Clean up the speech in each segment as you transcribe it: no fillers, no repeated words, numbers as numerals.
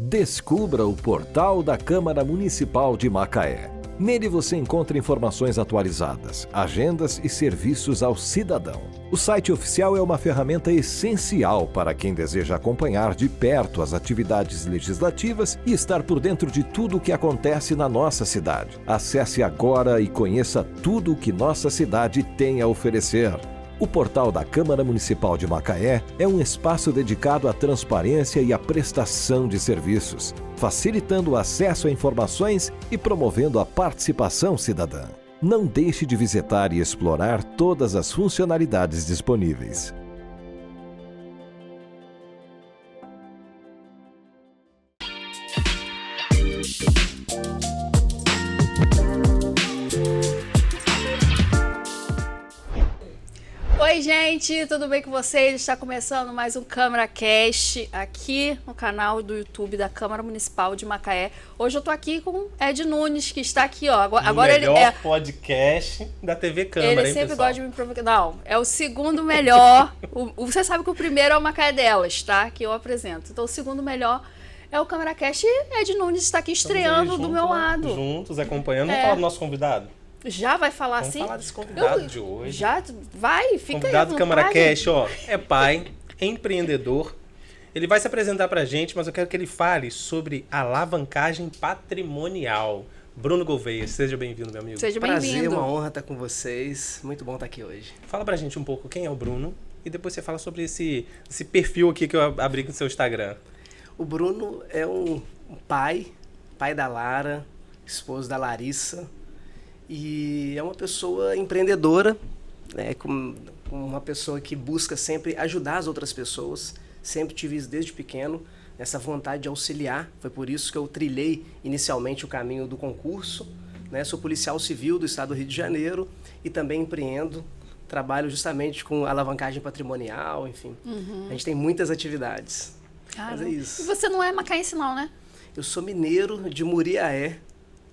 Descubra o portal da Câmara Municipal de Macaé. Nele você encontra informações atualizadas, agendas e serviços ao cidadão. O site oficial é uma ferramenta essencial para quem deseja acompanhar de perto as atividades legislativas e estar por dentro de tudo o que acontece na nossa cidade. Acesse agora e conheça tudo o que nossa cidade tem a oferecer. O portal da Câmara Municipal de Macaé é um espaço dedicado à transparência e à prestação de serviços, facilitando o acesso a informações e promovendo a participação cidadã. Não deixe de visitar e explorar todas as funcionalidades disponíveis. Oi gente, tudo bem com vocês? Está começando mais um CâmaraCast aqui no canal do YouTube da Câmara Municipal de Macaé. Hoje eu tô aqui com o Ed Nunes, que está aqui, ó. Agora ele é o podcast da TV Câmara, ele sempre gosta de me provocar. Não, é o segundo melhor. Você sabe que o primeiro é o Macaé Delas, tá? Que eu apresento. Então o segundo melhor é o CâmaraCast e Ed Nunes está aqui estreando do meu lado. Juntos, acompanhando. Vamos falar do nosso convidado? Já vai falar Vamos assim? Vamos falar desse convidado de hoje. Já vai, fica convidado aí. Convidado do CâmaraCast, ó, é pai, empreendedor. Ele vai se apresentar pra gente, mas eu quero que ele fale sobre alavancagem patrimonial. Bruno Gouveia, seja bem-vindo, meu amigo. Seja bem-vindo. Prazer, uma honra estar com vocês. Muito bom estar aqui hoje. Fala pra gente um pouco quem é o Bruno e depois você fala sobre esse perfil aqui que eu abri no seu Instagram. O Bruno é um pai da Lara, esposo da Larissa. E é uma pessoa empreendedora, né, com uma pessoa que busca sempre ajudar as outras pessoas. Sempre tive isso desde pequeno, essa vontade de auxiliar. Foi por isso que eu trilhei inicialmente o caminho do concurso. Né? Sou policial civil do estado do Rio de Janeiro e também empreendo. Trabalho justamente com alavancagem patrimonial, enfim. A gente tem muitas atividades. Mas é isso. E você não é macaense não, né? Eu sou mineiro de Muriaé.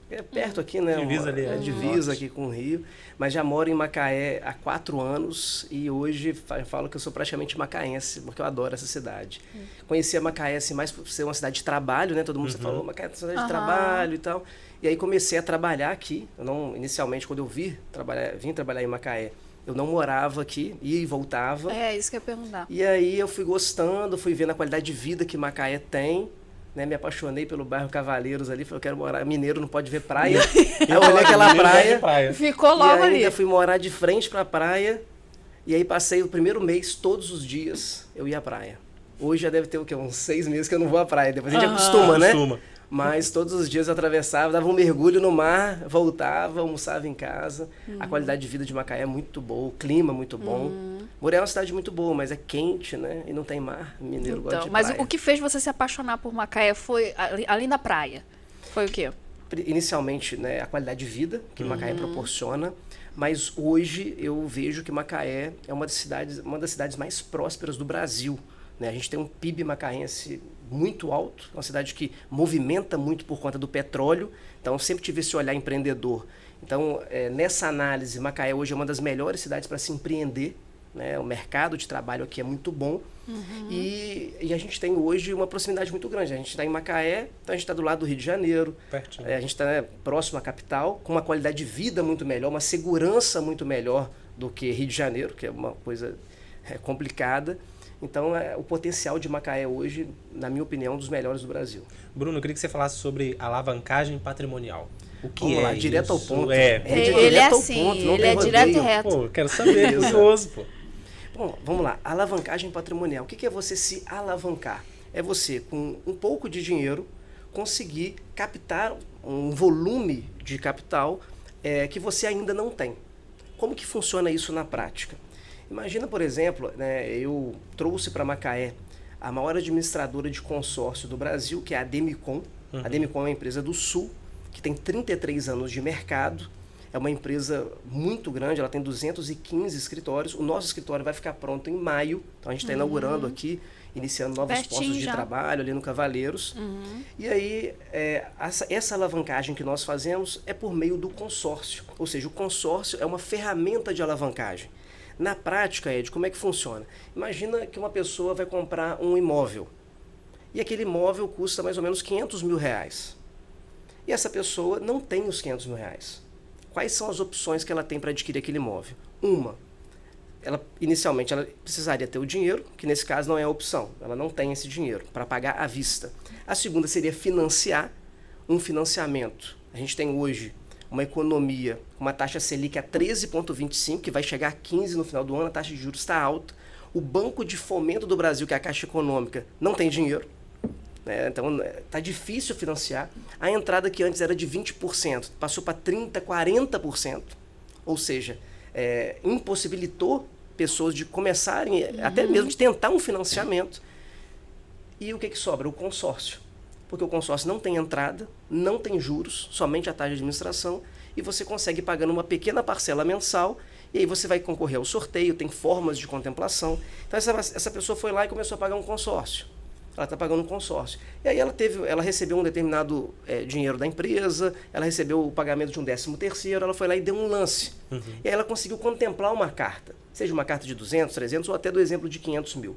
É perto aqui, né? Divisa ali. É divisa aqui com o Rio. Mas já moro em Macaé há 4 anos e hoje falo que eu sou praticamente macaense, porque eu adoro essa cidade. Conheci a Macaé assim, mais por ser uma cidade de trabalho, né? Todo mundo falou, Macaé é uma cidade de trabalho e tal. E aí comecei a trabalhar aqui. Eu não, inicialmente, quando eu vim trabalhar em Macaé, eu não morava aqui, ia e voltava. É, isso que eu ia perguntar. E aí eu fui gostando, fui vendo a qualidade de vida que Macaé tem. Né, me apaixonei pelo bairro Cavaleiros ali, falei, eu quero morar, mineiro não pode ver praia. Aí eu olhei aquela praia, ficou logo ali. Ainda fui morar de frente para a praia, e aí passei o primeiro mês, todos os dias, eu ia à praia. Hoje já deve ter o quê? Uns 6 meses que eu não vou à praia, depois a gente acostuma, né? Mas todos os dias eu atravessava, dava um mergulho no mar, voltava, almoçava em casa. A qualidade de vida de Macaé é muito boa, o clima é muito bom. Moré é uma cidade muito boa, mas é quente, né? E não tem mar, mineiro gosta de praia. Mas o que fez você se apaixonar por Macaé foi, além da praia, foi o quê? Inicialmente, né, a qualidade de vida que Macaé proporciona, mas hoje eu vejo que Macaé é uma das cidades mais prósperas do Brasil. Né? A gente tem um PIB macaense muito alto, uma cidade que movimenta muito por conta do petróleo, então eu sempre tive esse olhar empreendedor. Então, nessa análise, Macaé hoje é uma das melhores cidades para se empreender, né? O mercado de trabalho aqui é muito bom e a gente tem hoje uma proximidade muito grande. A gente está em Macaé, então a gente está do lado do Rio de Janeiro, a gente está próximo à capital, com uma qualidade de vida muito melhor, uma segurança muito melhor do que Rio de Janeiro, que é uma coisa complicada. Então, o potencial de Macaé hoje, na minha opinião, é um dos melhores do Brasil. Bruno, eu queria que você falasse sobre alavancagem patrimonial. O que Vamos é lá, isso? direto ao ponto. Ele é assim, ele é direto e reto. Pô, quero saber, curioso, pô. Bom, vamos lá. Alavancagem patrimonial. O que é você se alavancar? É você, com um pouco de dinheiro, conseguir captar um volume de capital que você ainda não tem. Como que funciona isso na prática? Imagina, por exemplo, né, eu trouxe para Macaé a maior administradora de consórcio do Brasil, que é a Demicon. A Demicon é uma empresa do Sul, que tem 33 anos de mercado. É uma empresa muito grande, ela tem 215 escritórios. O nosso escritório vai ficar pronto em maio. Então a gente está inaugurando aqui, iniciando novos postos de trabalho ali no Cavaleiros. E aí, essa alavancagem que nós fazemos é por meio do consórcio. Ou seja, o consórcio é uma ferramenta de alavancagem. Na prática, Ed, como é que funciona? Imagina que uma pessoa vai comprar um imóvel. e aquele imóvel custa mais ou menos R$500 mil. E essa pessoa não tem os R$500 mil. Quais são as opções que ela tem para adquirir aquele imóvel? Inicialmente ela precisaria ter o dinheiro, que nesse caso não é a opção, ela não tem esse dinheiro para pagar à vista. A segunda seria financiar um financiamento. A gente tem hoje uma economia com uma taxa Selic a 13,25, que vai chegar a 15 no final do ano, a taxa de juros está alta. O Banco de Fomento do Brasil, que é a Caixa Econômica, não tem dinheiro, né? Então está difícil financiar. A entrada que antes era de 20%, passou para 30%, 40%, ou seja, impossibilitou pessoas de começarem, até mesmo de tentar um financiamento. E o que sobra? O consórcio. Porque o consórcio não tem entrada, não tem juros, somente a taxa de administração, e você consegue ir pagando uma pequena parcela mensal, e aí você vai concorrer ao sorteio, tem formas de contemplação. Então essa pessoa foi lá e começou a pagar um consórcio. Ela está pagando um consórcio. E aí ela recebeu um determinado dinheiro da empresa, ela recebeu o pagamento de um 13º, ela foi lá e deu um lance. E aí ela conseguiu contemplar uma carta, seja uma carta de 200, 300 ou até do exemplo de 500 mil.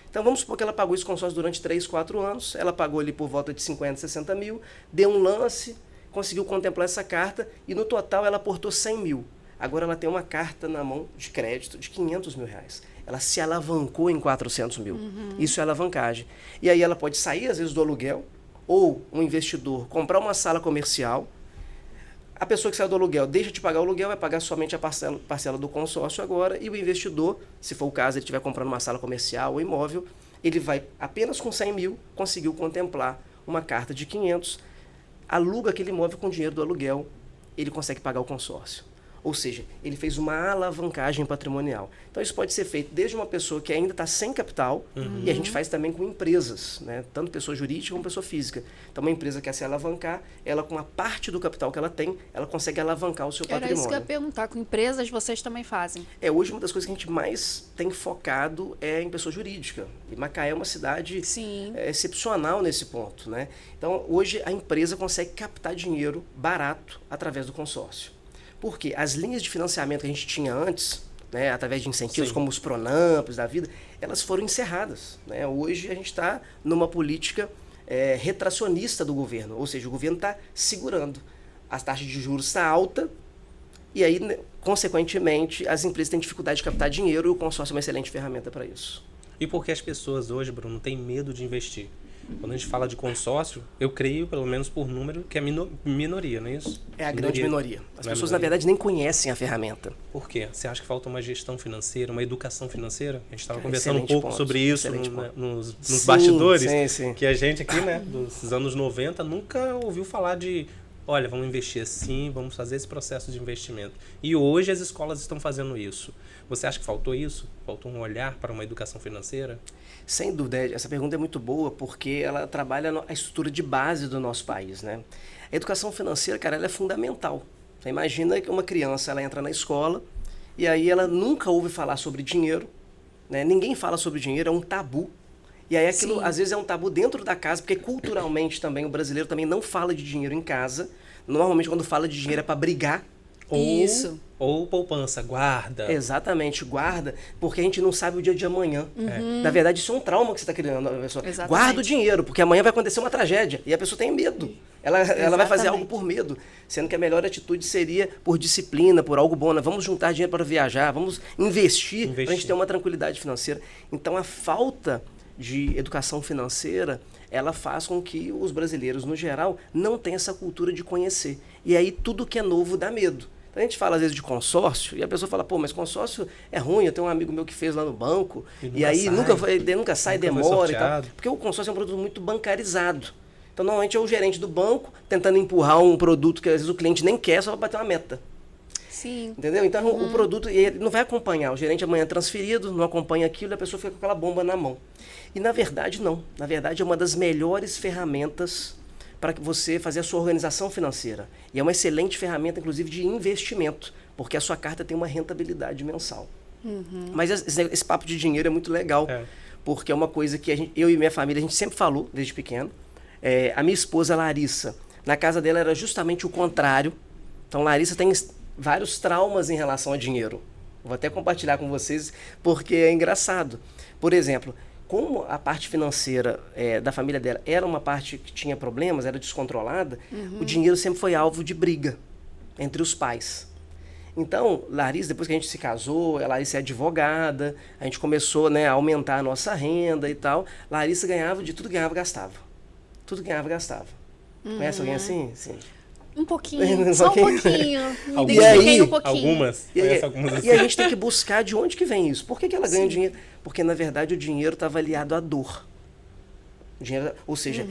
Então vamos supor que ela pagou esse consórcio durante 3, 4 anos, ela pagou ali por volta de 50, 60 mil, deu um lance, conseguiu contemplar essa carta e no total ela aportou 100 mil. Agora ela tem uma carta na mão de crédito de 500 mil reais. Ela se alavancou em 400 mil. Isso é alavancagem. E aí ela pode sair, às vezes, do aluguel, ou um investidor comprar uma sala comercial. A pessoa que saiu do aluguel deixa de pagar o aluguel, vai pagar somente a parcela do consórcio agora, e o investidor, se for o caso, ele estiver comprando uma sala comercial ou imóvel, ele vai apenas com 100 mil, conseguiu contemplar uma carta de 500, aluga aquele imóvel com dinheiro do aluguel, ele consegue pagar o consórcio. Ou seja, ele fez uma alavancagem patrimonial. Então, isso pode ser feito desde uma pessoa que ainda está sem capital, e a gente faz também com empresas, né? Tanto pessoa jurídica como pessoa física. Então, uma empresa quer se alavancar, ela com uma parte do capital que ela tem, ela consegue alavancar o seu patrimônio. Era isso que eu ia perguntar, com empresas vocês também fazem? Hoje uma das coisas que a gente mais tem focado é em pessoa jurídica. E Macaé é uma cidade excepcional nesse ponto, né? Então, hoje a empresa consegue captar dinheiro barato através do consórcio. Porque as linhas de financiamento que a gente tinha antes, né, através de incentivos como os Pronamps da vida, elas foram encerradas, né? Hoje a gente está numa política retracionista do governo, ou seja, o governo está segurando. A taxa de juros está alta e aí, consequentemente, as empresas têm dificuldade de captar dinheiro e o consórcio é uma excelente ferramenta para isso. E por que as pessoas hoje, Bruno, têm medo de investir? Quando a gente fala de consórcio, eu creio, pelo menos por número, que é minoria, não é isso? É a grande minoria. As pessoas, na verdade, nem conhecem a ferramenta. Por quê? Você acha que falta uma gestão financeira, uma educação financeira? A gente estava conversando um pouco sobre isso nos bastidores, sim. que a gente aqui, né, dos anos 90, nunca ouviu falar de, olha, vamos investir assim, vamos fazer esse processo de investimento. E hoje as escolas estão fazendo isso. Você acha que faltou isso? Faltou um olhar para uma educação financeira? Sem dúvida, essa pergunta é muito boa porque ela trabalha a estrutura de base do nosso país, né? A educação financeira, cara, ela é fundamental. Você imagina que uma criança, ela entra na escola e aí ela nunca ouve falar sobre dinheiro, né? Ninguém fala sobre dinheiro, é um tabu. E aí aquilo, às vezes, é um tabu dentro da casa, porque culturalmente também, o brasileiro também não fala de dinheiro em casa. Normalmente, quando fala de dinheiro é para brigar. Ou poupança, guarda. Exatamente, guarda, porque a gente não sabe o dia de amanhã. Na verdade, isso é um trauma que você está criando. A pessoa guarda o dinheiro, porque amanhã vai acontecer uma tragédia. E a pessoa tem medo. Ela vai fazer algo por medo. Sendo que a melhor atitude seria por disciplina, por algo bom. Né? Vamos juntar dinheiro para viajar, vamos investir. Para a gente ter uma tranquilidade financeira. Então, a falta de educação financeira, ela faz com que os brasileiros, no geral, não tenham essa cultura de conhecer. E aí, tudo que é novo dá medo. A gente fala às vezes de consórcio e a pessoa fala, pô, mas consórcio é ruim, eu tenho um amigo meu que fez lá no banco e aí nunca sai, demora e tal. Porque o consórcio é um produto muito bancarizado. Então, normalmente é o gerente do banco tentando empurrar um produto que às vezes o cliente nem quer só para bater uma meta. Sim. Entendeu? Então, o produto ele não vai acompanhar. O gerente amanhã é transferido, não acompanha aquilo e a pessoa fica com aquela bomba na mão. E, na verdade, não. Na verdade, é uma das melhores ferramentas para você fazer a sua organização financeira. E é uma excelente ferramenta, inclusive, de investimento, porque a sua carta tem uma rentabilidade mensal. Mas esse papo de dinheiro é muito legal, porque é uma coisa que eu e minha família, a gente sempre falou, desde pequeno. A minha esposa, Larissa, na casa dela era justamente o contrário. Então, Larissa tem vários traumas em relação a dinheiro. Vou até compartilhar com vocês, porque é engraçado. Por exemplo, como a parte financeira da família dela era uma parte que tinha problemas, era descontrolada, o dinheiro sempre foi alvo de briga entre os pais. Então, Larissa, depois que a gente se casou, a Larissa é advogada, a gente começou, né, a aumentar a nossa renda e tal. Larissa ganhava de tudo, ganhava, gastava. Tudo ganhava, gastava. Conhece alguém assim? Sim. Um pouquinho, só um pouquinho. Me E aí, identifiquei um pouquinho. Algumas. Conhece algumas assim. E a gente tem que buscar de onde que vem isso. Por que ela ganha dinheiro? Porque, na verdade, o dinheiro estava aliado à dor. O dinheiro, ou seja,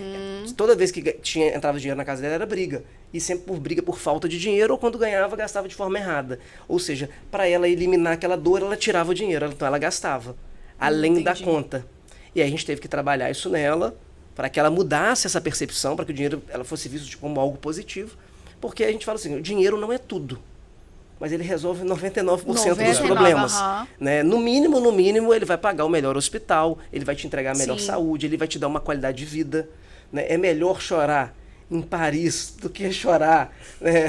toda vez que entrava dinheiro na casa dela era briga. E sempre por briga por falta de dinheiro, ou quando ganhava, gastava de forma errada. Ou seja, para ela eliminar aquela dor, ela tirava o dinheiro, então ela gastava, além da conta. E aí a gente teve que trabalhar isso nela, para que ela mudasse essa percepção, para que o dinheiro ela fosse visto como algo positivo. Porque a gente fala assim, o dinheiro não é tudo. Mas ele resolve 99% dos problemas. Né? No mínimo, ele vai pagar o melhor hospital, ele vai te entregar a melhor saúde, ele vai te dar uma qualidade de vida. Né? É melhor chorar em Paris do que chorar, né,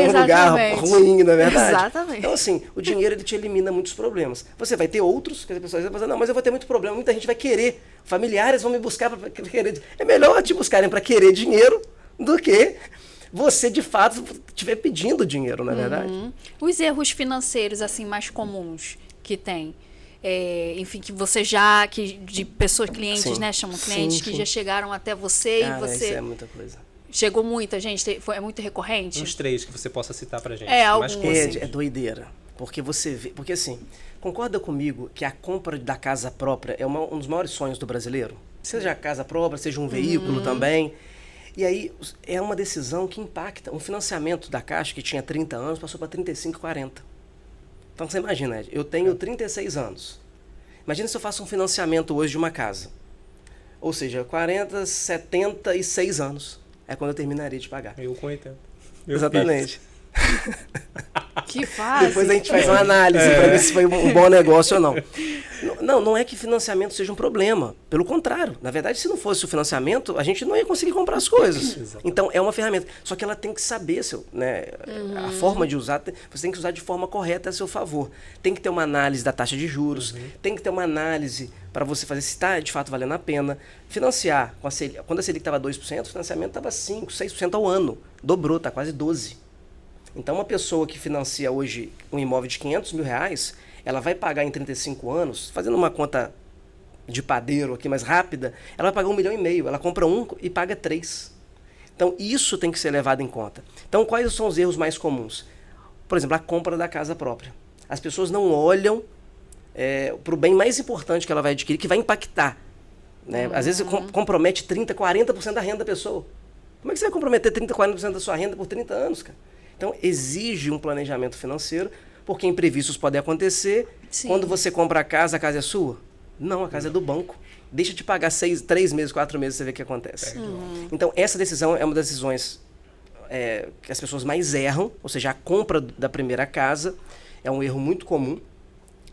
num lugar ruim, não é verdade? Exatamente. Então, assim, o dinheiro ele te elimina muitos problemas. Você vai ter outros, que as pessoas vão pensar, não, mas eu vou ter muito problema, muita gente vai querer, familiares vão me buscar para querer. É melhor te buscarem para querer dinheiro do que você, de fato, estiver pedindo dinheiro, não é verdade? Os erros financeiros, assim, mais comuns que tem, enfim, que você de pessoas, clientes, né, chamam clientes, que já chegaram até você. Cara, e você... isso é muita coisa. Chegou muita gente, é muito recorrente? Uns 3 que você possa citar pra gente. Alguns. É doideira, porque você vê, porque assim, concorda comigo que a compra da casa própria é um dos maiores sonhos do brasileiro? Seja a casa própria, seja um veículo também. E aí é uma decisão que impacta. Um financiamento da Caixa que tinha 30 anos passou para 35, 40. Então você imagina, Ed, eu tenho 36 anos. Imagina se eu faço um financiamento hoje de uma casa. Ou seja, 40, 76 anos. É quando eu terminaria de pagar. Eu com 80. Exatamente. Que fácil. Depois a gente faz uma análise para ver se foi um bom negócio ou não. Não é que financiamento seja um problema. Pelo contrário. Na verdade, se não fosse o financiamento, a gente não ia conseguir comprar as coisas. Então, é uma ferramenta. Só que ela tem que saber, a forma de usar, você tem que usar de forma correta a seu favor. Tem que ter uma análise da taxa de juros, tem que ter uma análise para você fazer se está de fato valendo a pena. Financiar, quando a Selic estava 2%, o financiamento estava 5%, 6% ao ano. Dobrou, está quase 12%. Então, uma pessoa que financia hoje um imóvel de R$500 mil, ela vai pagar em 35 anos, fazendo uma conta de padeiro aqui mais rápida, ela vai pagar R$1,5 milhão. Ela compra um e paga 3. Então, isso tem que ser levado em conta. Então, quais são os erros mais comuns? Por exemplo, a compra da casa própria. As pessoas não olham para o bem mais importante que ela vai adquirir, que vai impactar. Né? Às vezes, compromete 30%, 40% da renda da pessoa. Como é que você vai comprometer 30%, 40% da sua renda por 30 anos, cara? Então, exige um planejamento financeiro, porque imprevistos podem acontecer. Quando você compra a casa é sua? Não, a casa é do banco. Deixa de pagar 3 meses, 4 meses, você vê o que acontece. Então, essa decisão é uma das decisões que as pessoas mais erram, ou seja, a compra da primeira casa é um erro muito comum,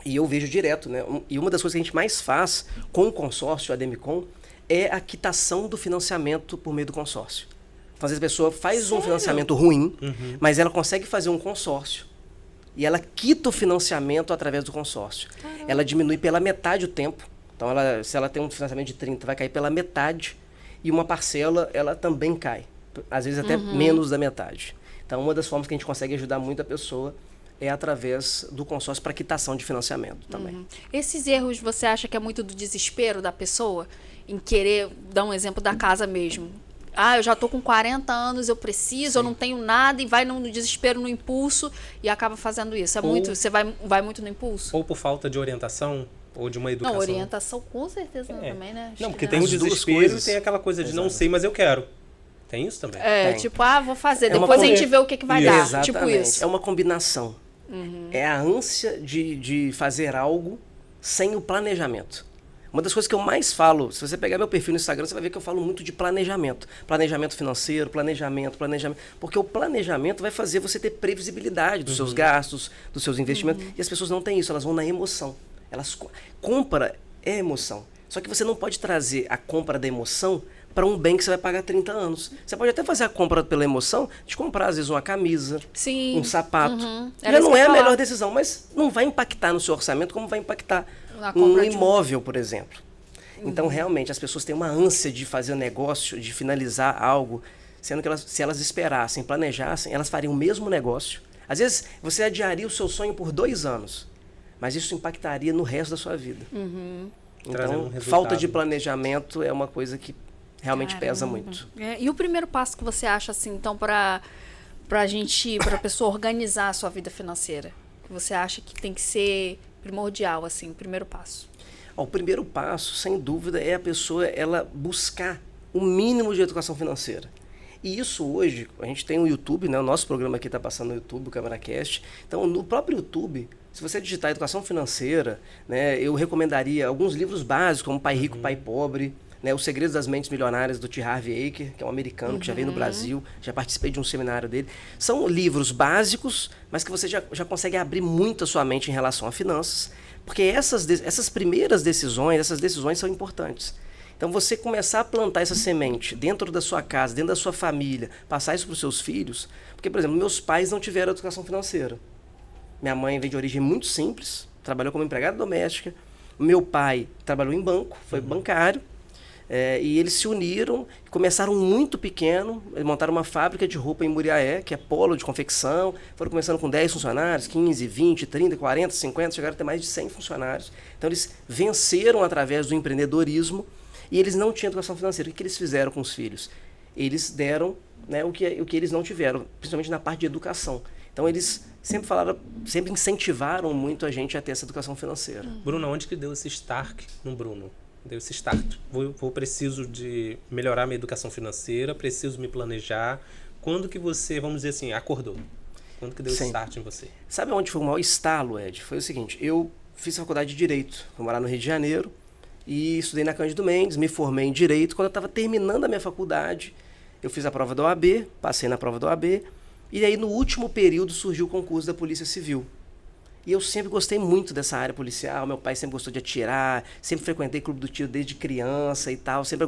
e eu vejo direto, né? E uma das coisas que a gente mais faz com o consórcio, a Demicon, é a quitação do financiamento por meio do consórcio. Então, às vezes a pessoa faz um financiamento ruim, mas ela consegue fazer um consórcio. E ela quita o financiamento através do consórcio. Caramba. Ela diminui pela metade o tempo. Então, se ela tem um financiamento de 30, vai cair pela metade. E uma parcela, ela também cai. Às vezes até menos da metade. Então, uma das formas que a gente consegue ajudar muito a pessoa é através do consórcio para quitação de financiamento também. Esses erros, você acha que é muito do desespero da pessoa? Em querer, dar um exemplo da casa mesmo. Eu já estou com 40 anos, eu preciso, eu não tenho nada, e vai no desespero, no impulso, e acaba fazendo isso. Você vai muito no impulso? Ou por falta de orientação, ou de uma educação. Não, orientação com certeza também, né? Não, porque tem o desespero e tem aquela coisa de não sei, mas eu quero. Tem isso também? Vou fazer, depois a gente vê o que vai dar. Exatamente. Tipo isso. É uma combinação. É a ânsia de fazer algo sem o planejamento. Uma das coisas que eu mais falo, se você pegar meu perfil no Instagram, você vai ver que eu falo muito de planejamento. Planejamento financeiro, planejamento. Porque o planejamento vai fazer você ter previsibilidade dos seus gastos, dos seus investimentos. E as pessoas não têm isso, elas vão na emoção. Compra é emoção. Só que você não pode trazer a compra da emoção para um bem que você vai pagar 30 anos. Você pode até fazer a compra pela emoção de comprar, às vezes, uma camisa, um sapato. Já não é a melhor decisão, mas não vai impactar no seu orçamento como vai impactar um imóvel, por exemplo. Então, realmente, as pessoas têm uma ânsia de fazer um negócio, de finalizar algo, sendo que se elas esperassem, planejassem, elas fariam o mesmo negócio. Às vezes, você adiaria o seu sonho por 2 anos, mas isso impactaria no resto da sua vida. Então, falta de planejamento é uma coisa que realmente pesa muito. E o primeiro passo que você acha, assim, então, para a pessoa organizar a sua vida financeira? Que você acha que tem que ser primordial, assim, o primeiro passo? O primeiro passo, sem dúvida, é a pessoa ela buscar o mínimo de educação financeira. E isso hoje, a gente tem o YouTube, né? O nosso programa aqui está passando no YouTube, o CameraCast. Então, no próprio YouTube, se você digitar educação financeira, né, eu recomendaria alguns livros básicos, como Pai Rico, Pai Pobre, né, Os Segredos das Mentes Milionárias, do T. Harv Eker, que é um americano que já veio no Brasil, já participei de um seminário dele. São livros básicos, mas que você já consegue abrir muito a sua mente em relação a finanças, porque essas primeiras decisões, essas decisões são importantes. Então, você começar a plantar essa semente dentro da sua casa, dentro da sua família, passar isso para os seus filhos, porque, por exemplo, meus pais não tiveram educação financeira. Minha mãe veio de origem muito simples, trabalhou como empregada doméstica. Meu pai trabalhou em banco, foi bancário, e eles se uniram, começaram muito pequeno, eles montaram uma fábrica de roupa em Muriaé, que é polo de confecção, foram começando com 10 funcionários, 15, 20, 30, 40, 50, chegaram a ter mais de 100 funcionários. Então, eles venceram através do empreendedorismo, e eles não tinham educação financeira. O que eles fizeram com os filhos? Eles deram, né, o que eles não tiveram, principalmente na parte de educação. Então, eles sempre incentivaram muito a gente a ter essa educação financeira. Bruno, onde que deu esse start no Bruno? Deu esse start. Preciso de melhorar minha educação financeira, preciso me planejar. Quando que você, vamos dizer assim, acordou? Quando que deu esse start em você? Sabe onde foi o maior estalo, Ed? Foi o seguinte, eu fiz faculdade de Direito, fui morar no Rio de Janeiro, e estudei na Cândido Mendes, me formei em Direito. Quando eu estava terminando a minha faculdade, eu fiz a prova da OAB, passei na prova da OAB, e aí no último período surgiu o concurso da Polícia Civil. E eu sempre gostei muito dessa área policial, meu pai sempre gostou de atirar, sempre frequentei clube do tiro desde criança e tal, sempre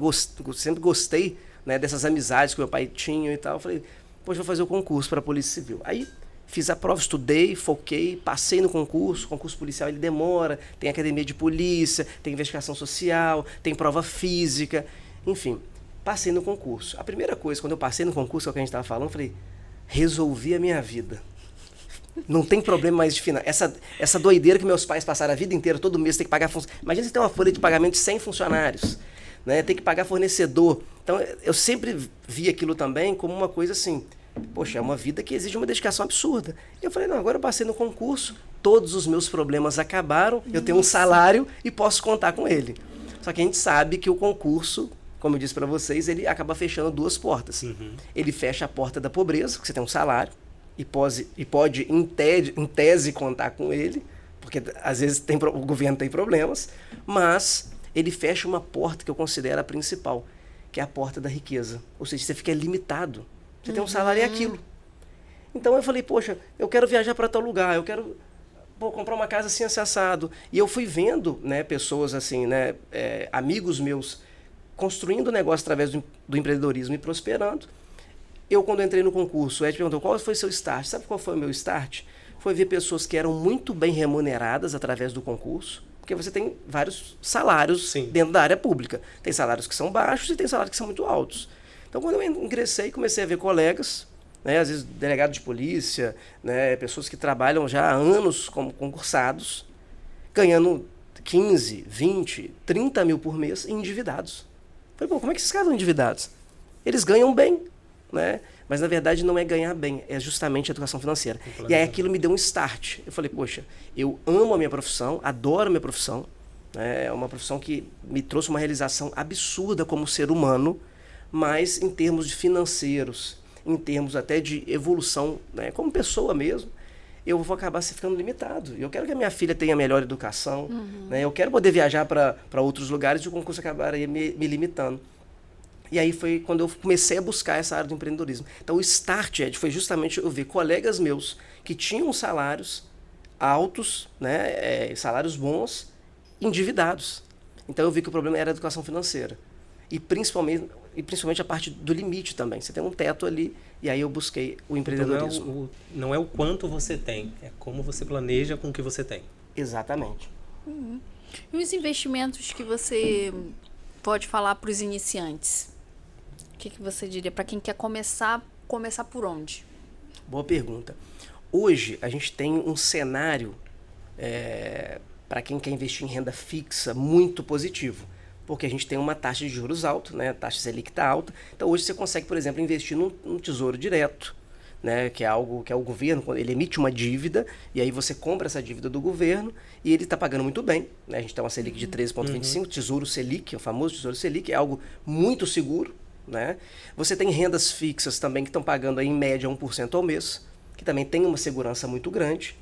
gostei, né, dessas amizades que meu pai tinha e tal. Eu falei, poxa, vou fazer o concurso para a Polícia Civil. Aí fiz a prova, estudei, foquei, passei no concurso. O concurso policial ele demora, tem academia de polícia, tem investigação social, tem prova física, enfim, passei no concurso. A primeira coisa, quando eu passei no concurso, que é o que a gente estava falando, eu falei, resolvi a minha vida. Não tem problema mais de finanças. Essa doideira que meus pais passaram a vida inteira, todo mês tem que pagar funcionários. Imagina você ter uma folha de pagamento de 100 funcionários, né? Tem que pagar fornecedor. Então, eu sempre vi aquilo também como uma coisa assim, poxa, é uma vida que exige uma dedicação absurda. Eu falei, não, agora eu passei no concurso, todos os meus problemas acabaram, eu tenho um salário e posso contar com ele. Só que a gente sabe que o concurso, como eu disse para vocês, ele acaba fechando 2 portas. Ele fecha a porta da pobreza, porque você tem um salário, e pode em tese, contar com ele, porque às vezes o governo tem problemas, mas ele fecha uma porta que eu considero a principal, que é a porta da riqueza. Ou seja, você fica limitado. Você tem um salário e aquilo. Então eu falei, poxa, eu quero viajar para tal lugar, eu quero comprar uma casa assim, assim, assado. E eu fui vendo, né, pessoas assim, né, amigos meus, construindo negócio através do empreendedorismo e prosperando. Eu, quando entrei no concurso, o Ed perguntou, qual foi o seu start? Sabe qual foi o meu start? Foi ver pessoas que eram muito bem remuneradas através do concurso, porque você tem vários salários dentro da área pública. Tem salários que são baixos e tem salários que são muito altos. Então, quando eu ingressei, comecei a ver colegas, né, às vezes delegados de polícia, né, pessoas que trabalham já há anos como concursados, ganhando 15, 20, 30 mil por mês e endividados. Falei, pô, como é que esses caras estão endividados? Eles ganham bem, né? Mas na verdade não é ganhar bem, é justamente a educação financeira. E aí aquilo me deu um start. Eu falei, poxa, eu amo a minha profissão, adoro a minha profissão, né? É uma profissão que me trouxe uma realização absurda como ser humano, mas em termos de financeiros, em termos até de evolução, né, como pessoa mesmo, eu vou acabar ficando limitado. Eu quero que a minha filha tenha melhor educação, né, eu quero poder viajar para outros lugares e o concurso acabaria me limitando. E aí foi quando eu comecei a buscar essa área do empreendedorismo. Então o start, Ed, foi justamente eu ver colegas meus que tinham salários altos, né, salários bons, endividados. Então eu vi que o problema era a educação financeira. E principalmente a parte do limite também. Você tem um teto ali, e aí eu busquei o empreendedorismo. Então não é o quanto você tem, é como você planeja com o que você tem. Exatamente. E os investimentos que você pode falar para os iniciantes? O que você diria? Para quem quer começar por onde? Boa pergunta. Hoje, a gente tem um cenário, para quem quer investir em renda fixa, muito positivo. Porque a gente tem uma taxa de juros alta, né? A taxa Selic está alta. Então, hoje você consegue, por exemplo, investir num tesouro direto, né? Que é algo que é o governo, ele emite uma dívida, e aí você compra essa dívida do governo, e ele está pagando muito bem, né? A gente tem uma Selic de 13,25, Tesouro Selic, o famoso Tesouro Selic, é algo muito seguro, né? Você tem rendas fixas também que estão pagando aí, em média 1% ao mês, que também tem uma segurança muito grande.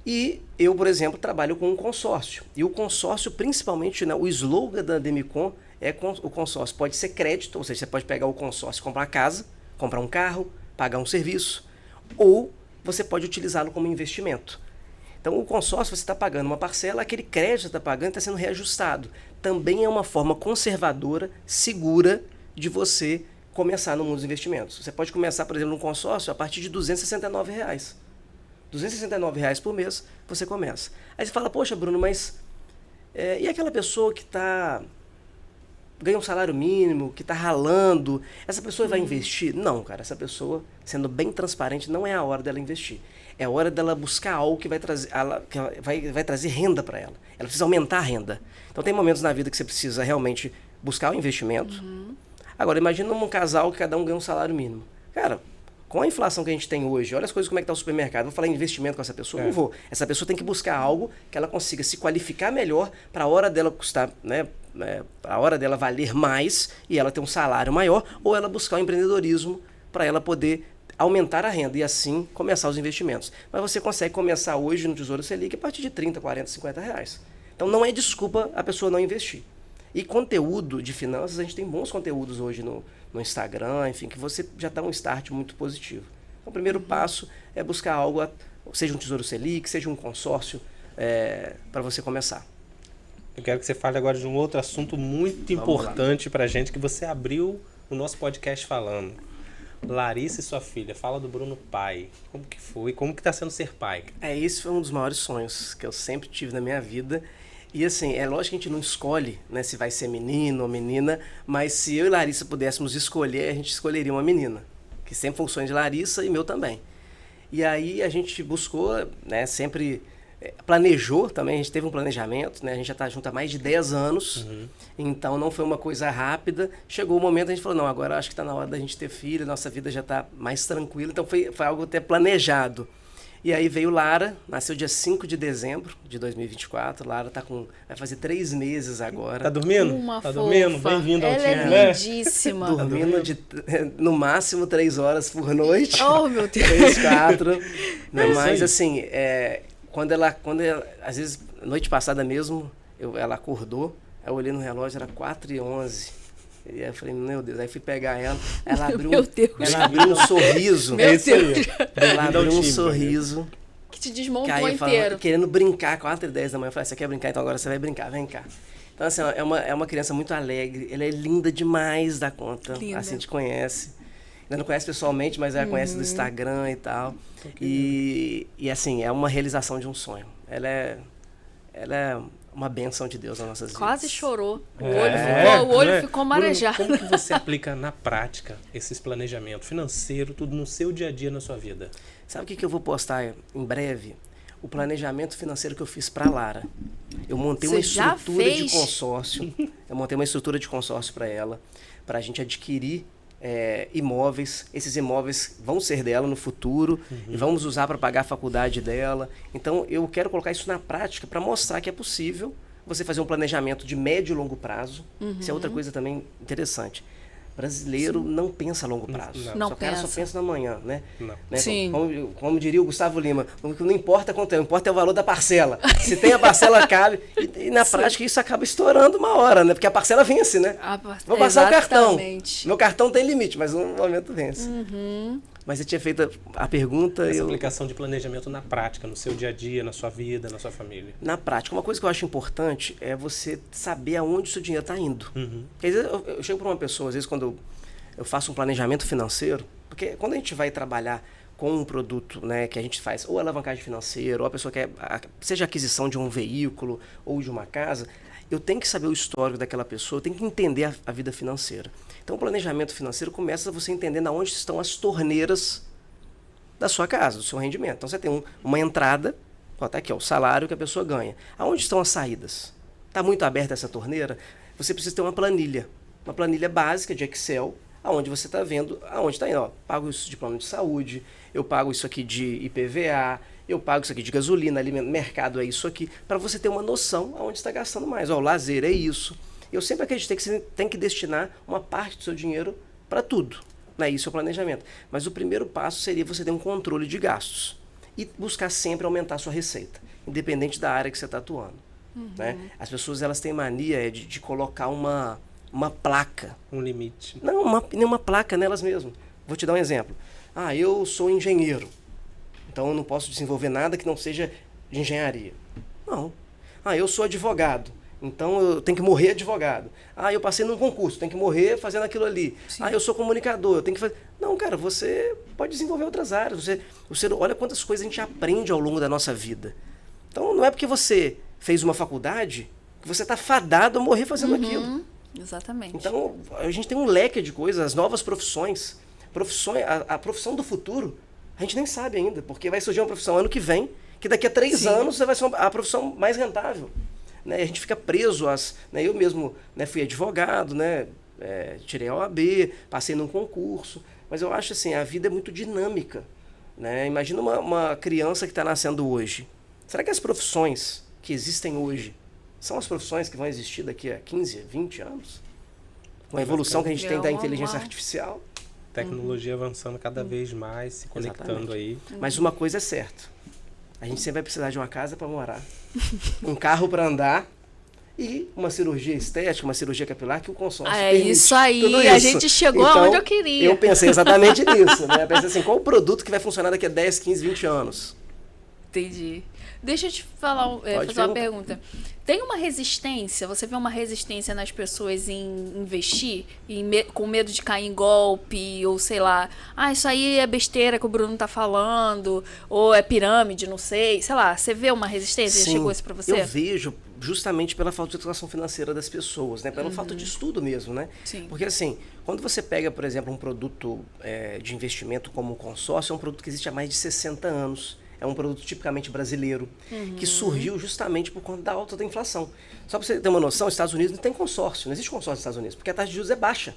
E eu, por exemplo, trabalho com um consórcio. E o consórcio, principalmente, né, o slogan da Demicon o consórcio pode ser crédito, ou seja, você pode pegar o consórcio e comprar uma casa, comprar um carro, pagar um serviço, ou você pode utilizá-lo como investimento. Então, o consórcio, você está pagando uma parcela, aquele crédito que você está pagando está sendo reajustado. Também é uma forma conservadora, segura, de você começar no mundo dos investimentos. Você pode começar, por exemplo, num consórcio a partir de R$ 269. R$ 269 por mês, você começa. Aí você fala, poxa, Bruno, mas e aquela pessoa que ganha um salário mínimo, que está ralando, essa pessoa vai investir? Não, cara, essa pessoa, sendo bem transparente, não é a hora dela investir. É a hora dela buscar algo que vai trazer, vai trazer renda para ela. Ela precisa aumentar a renda. Então tem momentos na vida que você precisa realmente buscar o investimento. Agora, imagina um casal que cada um ganha um salário mínimo. Cara, com a inflação que a gente tem hoje, olha as coisas como é que está o supermercado. Vou falar em investimento com essa pessoa? Não vou. Essa pessoa tem que buscar algo que ela consiga se qualificar melhor para a hora dela custar, né, a hora dela valer mais e ela ter um salário maior, ou ela buscar o empreendedorismo para ela poder aumentar a renda e assim começar os investimentos. Mas você consegue começar hoje no Tesouro Selic a partir de 30, 40, 50 reais. Então não é desculpa a pessoa não investir. E conteúdo de finanças, a gente tem bons conteúdos hoje no Instagram, enfim, que você já dá um start muito positivo. Então, o primeiro passo é buscar algo, seja um Tesouro Selic, seja um consórcio, para você começar. Eu quero que você fale agora de um outro assunto muito importante para a gente, que você abriu o nosso podcast falando. Larissa e sua filha, fala do Bruno pai. Como que foi? Como que está sendo ser pai? Esse foi um dos maiores sonhos que eu sempre tive na minha vida. E assim, é lógico que a gente não escolhe, né, se vai ser menino ou menina, mas se eu e Larissa pudéssemos escolher, a gente escolheria uma menina, que sempre foi o sonho de Larissa e meu também. E aí a gente buscou, né, sempre planejou também, a gente teve um planejamento, né, a gente já está junto há mais de 10 anos, então não foi uma coisa rápida. Chegou o momento, a gente falou, não, agora acho que está na hora da gente ter filho, nossa vida já está mais tranquila, então foi algo até planejado. E aí veio Lara, nasceu dia 5 de dezembro de 2024. Lara vai fazer 3 meses agora. Tá dormindo? Uma tá fofa. dormindo? Bem-vindo ao time, Ela né? é lindíssima. Dormindo no máximo 3 horas por noite. Oh, meu Deus. 3, 4. Né? É Mas isso aí. assim, quando ela, às vezes, noite passada mesmo, ela acordou, eu olhei no relógio, era 4h11. E aí eu falei, meu Deus, aí fui pegar ela abriu, Meu Deus. ela abriu um sorriso. Meu isso aí. Deus. Ela abriu um time, sorriso. Que te Que desmontou aí eu inteiro. falava, querendo brincar, 4h10 da manhã. Eu falei, você quer brincar? Então agora você vai brincar, vem cá. Então assim, é uma criança muito alegre, ela é linda demais da conta. Linda. Assim, a gente conhece. Ainda não conhece pessoalmente, mas ela conhece do Instagram e tal. E assim, é uma realização de um sonho. Ela é uma bênção de Deus nas nossas vidas. Quase chorou. O olho ficou marejado. Bruno, como que você aplica na prática esses planejamentos financeiros, tudo no seu dia a dia, na sua vida? Sabe o que eu vou postar em breve? O planejamento financeiro que eu fiz para Lara. Eu montei uma Você já estrutura de fez? consórcio. Eu montei uma estrutura de consórcio para ela, para a gente adquirir imóveis. Esses imóveis vão ser dela no futuro e vamos usar para pagar a faculdade dela. Então, eu quero colocar isso na prática para mostrar que é possível você fazer um planejamento de médio e longo prazo. Isso é outra coisa também interessante. Brasileiro não pensa a longo prazo. Não O cara só pensa. pensa na manhã, né? Não. Né? Sim. Como diria o Gustavo Lima, não importa quanto é, o importa é o valor da parcela. Se tem a parcela, cabe. E na prática isso acaba estourando uma hora, né? Porque a parcela vence, né? Vou passar o cartão. Exatamente. Meu cartão tem limite, mas no momento vence. Mas você tinha feito a pergunta. Essa aplicação de planejamento na prática, no seu dia a dia, na sua vida, na sua família. Na prática, uma coisa que eu acho importante é você saber aonde o seu dinheiro está indo. Porque às vezes eu chego para uma pessoa, às vezes quando eu faço um planejamento financeiro, porque quando a gente vai trabalhar com um produto, né, que a gente faz ou alavancagem financeira, ou a pessoa quer, seja aquisição de um veículo ou de uma casa, eu tenho que saber o histórico daquela pessoa, eu tenho que entender a vida financeira. Então, o planejamento financeiro começa você entendendo aonde estão as torneiras da sua casa, do seu rendimento. Então, você tem uma entrada, tá aqui, ó, o salário que a pessoa ganha. Aonde estão as saídas? Está muito aberta essa torneira? Você precisa ter uma planilha básica de Excel, aonde você está vendo, aonde está indo, ó, pago isso de plano de saúde, eu pago isso aqui de IPVA, eu pago isso aqui de gasolina, alimento, mercado é isso aqui, para você ter uma noção aonde está gastando mais. Ó, o lazer é isso. Eu sempre acreditei que você tem que destinar uma parte do seu dinheiro para tudo. Né? Isso é o planejamento. Mas o primeiro passo seria você ter um controle de gastos e buscar sempre aumentar a sua receita, independente da área que você está atuando. Né? As pessoas elas têm mania de colocar uma placa. Um limite. Não, nenhuma placa nelas mesmas. Vou te dar um exemplo. Eu sou engenheiro, então eu não posso desenvolver nada que não seja de engenharia. Não. Eu sou advogado, então eu tenho que morrer advogado. Eu passei num concurso, tenho que morrer fazendo aquilo ali. Sim. Eu sou comunicador, eu tenho que fazer... Não, cara, você pode desenvolver outras áreas. Você olha quantas coisas a gente aprende ao longo da nossa vida. Então não é porque você fez uma faculdade que você está fadado a morrer fazendo aquilo. Exatamente. Então, a gente tem um leque de coisas, as novas profissões. A profissão do futuro, a gente nem sabe ainda, porque vai surgir uma profissão ano que vem, que daqui a 3 anos vai ser a profissão mais rentável. Né? A gente fica preso né? Eu mesmo, né, fui advogado, né? Tirei a OAB, passei num concurso, mas eu acho assim, a vida é muito dinâmica. Né? Imagina uma criança que está nascendo hoje. Será que as profissões que existem hoje são as profissões que vão existir daqui a 15, 20 anos? Com a evolução que a gente tem da inteligência artificial. Tecnologia avançando cada vez mais, se conectando aí. Mas uma coisa é certa. A gente sempre vai precisar de uma casa para morar, um carro para andar e uma cirurgia estética, uma cirurgia capilar que o consórcio permite. Isso aí, tudo a isso. gente chegou então, aonde eu queria. Eu pensei exatamente nisso. Né? Eu pensei assim, qual o produto que vai funcionar daqui a 10, 15, 20 anos? Entendi. Deixa eu te falar, fazer uma pergunta. Tem uma resistência, você vê uma resistência nas pessoas em investir, com medo de cair em golpe, ou sei lá, isso aí é besteira que o Bruno tá falando, ou é pirâmide, não sei lá, você vê uma resistência? Sim, chegou isso pra você? Eu vejo justamente pela falta de educação financeira das pessoas, né? Pela falta de estudo mesmo, né? Sim. Porque assim, quando você pega, por exemplo, um produto de investimento como o consórcio, é um produto que existe há mais de 60 anos. É um produto tipicamente brasileiro, que surgiu justamente por conta da alta da inflação. Só para você ter uma noção, os Estados Unidos não tem consórcio, não existe consórcio nos Estados Unidos, porque a taxa de juros é baixa.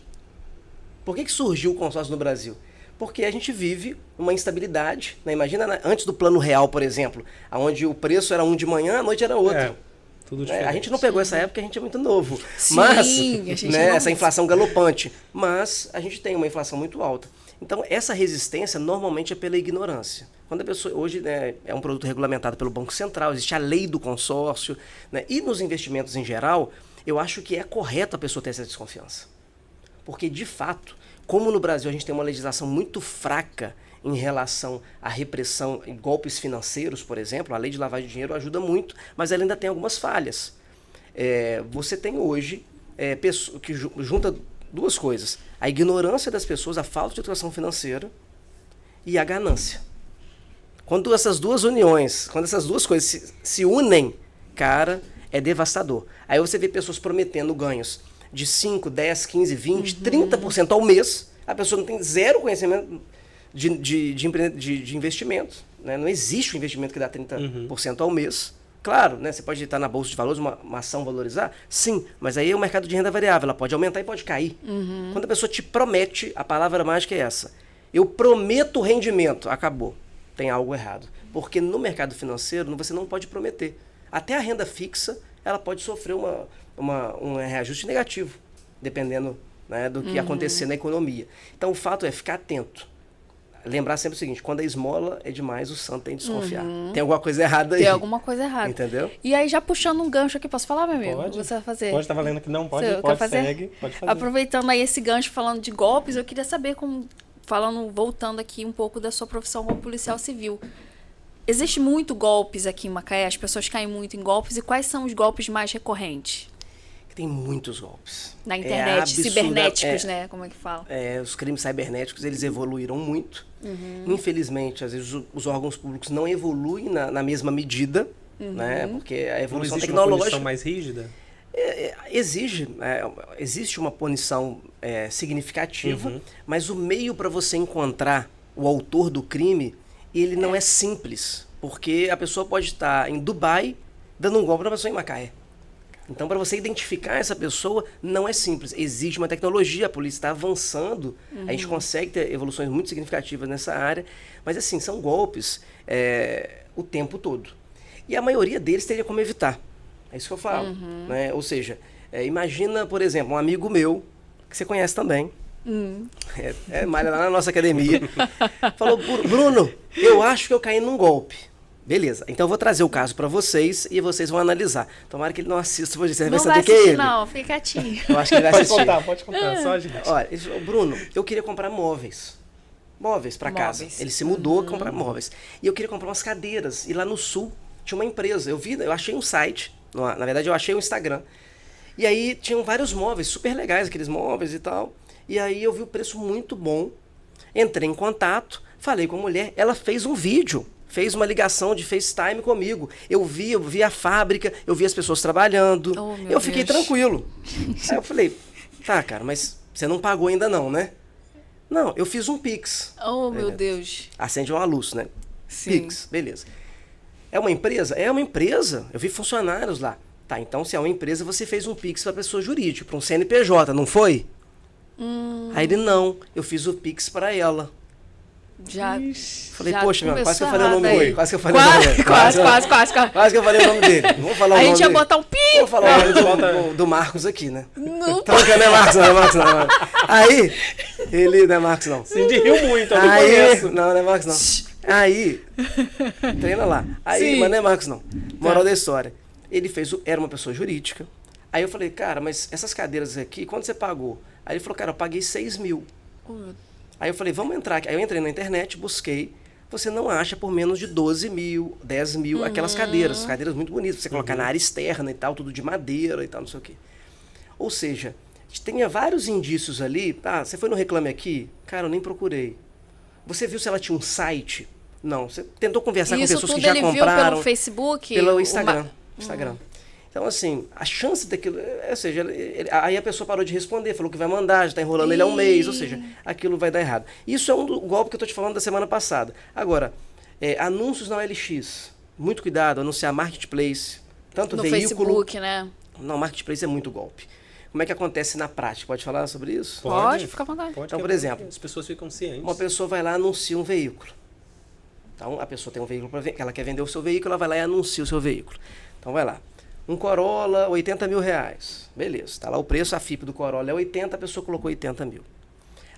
Por que surgiu o consórcio no Brasil? Porque a gente vive uma instabilidade. Né? Imagina antes do Plano Real, por exemplo, onde o preço era um de manhã, à noite era outro. Tudo diferente. A gente não pegou essa época, a gente é muito novo. Sim, mas, a gente né, não... essa inflação galopante. Mas a gente tem uma inflação muito alta. Então, essa resistência normalmente é pela ignorância. Quando a pessoa, hoje, né, é um produto regulamentado pelo Banco Central, existe a lei do consórcio, né, e nos investimentos em geral, eu acho que é correto a pessoa ter essa desconfiança. Porque, de fato, como no Brasil a gente tem uma legislação muito fraca em relação à repressão em golpes financeiros, por exemplo, a lei de lavagem de dinheiro ajuda muito, mas ela ainda tem algumas falhas. Você tem hoje pessoa que junta duas coisas: a ignorância das pessoas, a falta de educação financeira e a ganância. Quando essas duas coisas se unem, cara, é devastador. Aí você vê pessoas prometendo ganhos de 5, 10, 15, 20, 30% ao mês. A pessoa não tem zero conhecimento de investimento. Né? Não existe um investimento que dá 30% ao mês. Claro, né? Você pode estar na Bolsa de Valores, uma ação valorizar? Sim, mas aí é o mercado de renda variável. Ela pode aumentar e pode cair. Quando a pessoa te promete, a palavra mágica é essa: eu prometo rendimento. Acabou. Tem algo errado. Porque no mercado financeiro você não pode prometer. Até a renda fixa ela pode sofrer um reajuste negativo, dependendo, né, do que acontecer na economia. Então o fato é ficar atento. Lembrar sempre o seguinte: quando a esmola é demais, o santo tem que desconfiar. Tem alguma coisa errada aí. Tem alguma coisa errada. Entendeu? E aí, já puxando um gancho aqui, posso falar, meu amigo? Pode. Você vai fazer? Pode estar valendo que não, pode fazer? Segue, pode fazer. Aproveitando aí esse gancho, falando de golpes, eu queria saber, voltando aqui um pouco da sua profissão como policial civil. Existe muito golpes aqui em Macaé? As pessoas caem muito em golpes. E quais são os golpes mais recorrentes? Tem muitos golpes. Na internet, cibernéticos, né? Como é que fala? Os crimes cibernéticos, eles evoluíram muito. Infelizmente, às vezes os órgãos públicos não evoluem na mesma medida, né? Porque a evolução não existe tecnológica... uma punição mais rígida? Existe uma punição significativa, mas o meio para você encontrar o autor do crime, ele não é simples, porque a pessoa pode estar em Dubai dando um golpe na pessoa em Macaé. Então, para você identificar essa pessoa, não é simples. Existe uma tecnologia, a polícia está avançando, a gente consegue ter evoluções muito significativas nessa área, mas assim, são golpes o tempo todo. E a maioria deles teria como evitar. É isso que eu falo. Né? Ou seja, imagina, por exemplo, um amigo meu, que você conhece também, malha lá na nossa academia, falou, Bruno, eu acho que eu caí num golpe. Beleza, então eu vou trazer o caso para vocês e vocês vão analisar. Tomara que ele não assista, você vai saber quem é ele. Não, fica quietinho. Eu acho que ele vai assistir. Pode contar, só a gente. Olha, ele falou, Bruno, eu queria comprar móveis para casa. Ele se mudou a comprar móveis. E eu queria comprar umas cadeiras. E lá no sul tinha uma empresa. Eu achei um site, na verdade eu achei um Instagram. E aí tinham vários móveis, super legais aqueles móveis e tal. E aí eu vi o preço muito bom. Entrei em contato, falei com a mulher, ela fez um vídeo. Fez uma ligação de FaceTime comigo. Eu vi a fábrica, eu vi as pessoas trabalhando. Eu fiquei tranquilo. Aí eu falei, tá, cara, mas você não pagou ainda não, né? Não, eu fiz um Pix. Oh, meu Deus. Acende uma luz, né? Sim. Pix, beleza. É uma empresa? É uma empresa. Eu vi funcionários lá. Tá, então se é uma empresa, você fez um Pix para pessoa jurídica, para um CNPJ, não foi? Aí ele, não, eu fiz o Pix para ela. Falei, poxa, meu, quase que eu falei o nome dele. Quase que eu falei o nome dele. Quase que eu falei o nome dele. Não vou falar o nome dele. A gente ia botar um pi. Vou falar o nome do Marcos aqui, né? Não. Então, não é Marcos, não. Aí, ele não é Marcos, não. Cindy riu muito, eu não conheço. Não é Marcos, não. Aí, treina lá. Aí, mas não é Marcos, não. Moral da história. Ele era uma pessoa jurídica. Aí eu falei, cara, mas essas cadeiras aqui, quanto você pagou? Aí ele falou, cara, eu paguei 6 mil. Aí eu falei, vamos entrar aqui. Aí eu entrei na internet, busquei. Você não acha por menos de 12 mil, 10 mil, aquelas cadeiras muito bonitas, pra você colocar na área externa e tal, tudo de madeira e tal, não sei o quê. Ou seja, tinha vários indícios ali. Você foi no Reclame Aqui? Cara, eu nem procurei. Você viu se ela tinha um site? Não. Você tentou conversar com pessoas que já compraram? Isso tudo ele viu pelo Facebook? Pelo Instagram. Então, assim, a chance daquilo... Ou seja, aí a pessoa parou de responder, falou que vai mandar, já está enrolando ele há um mês, ou seja, aquilo vai dar errado. Isso é um golpe que eu estou te falando da semana passada. Agora, anúncios na OLX. Muito cuidado, anunciar marketplace, tanto no veículo... Facebook, né? Não, marketplace é muito golpe. Como é que acontece na prática? Pode falar sobre isso? Pode, fica à vontade. Então, por exemplo... As pessoas ficam cientes. Uma pessoa vai lá e anuncia um veículo. Então, a pessoa tem um veículo para vender, ela quer vender o seu veículo, ela vai lá e anuncia o seu veículo. Então, vai lá. Um Corolla, 80 mil reais. Beleza, está lá o preço, a FIP do Corolla é 80, a pessoa colocou 80 mil.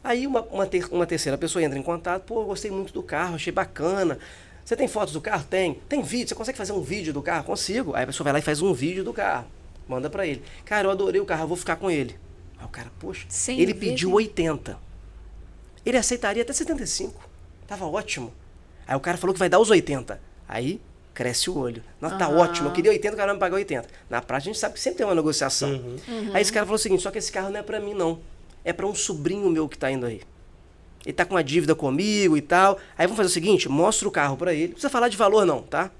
Aí uma terceira pessoa entra em contato, pô, eu gostei muito do carro, achei bacana. Você tem fotos do carro? Tem. Tem vídeo? Você consegue fazer um vídeo do carro? Consigo. Aí a pessoa vai lá e faz um vídeo do carro, manda para ele. Cara, eu adorei o carro, eu vou ficar com ele. Aí o cara, poxa, ele pediu 80. Ele aceitaria até 75. Tava ótimo. Aí o cara falou que vai dar os 80. Aí... cresce o olho. Nossa, tá ótimo, eu queria 80, o cara vai me pagar 80. Na prática, a gente sabe que sempre tem uma negociação. Aí esse cara falou o seguinte, só que esse carro não é pra mim, não. É pra um sobrinho meu que tá indo aí. Ele tá com uma dívida comigo e tal. Aí vamos fazer o seguinte, mostra o carro pra ele. Não precisa falar de valor, não, tá?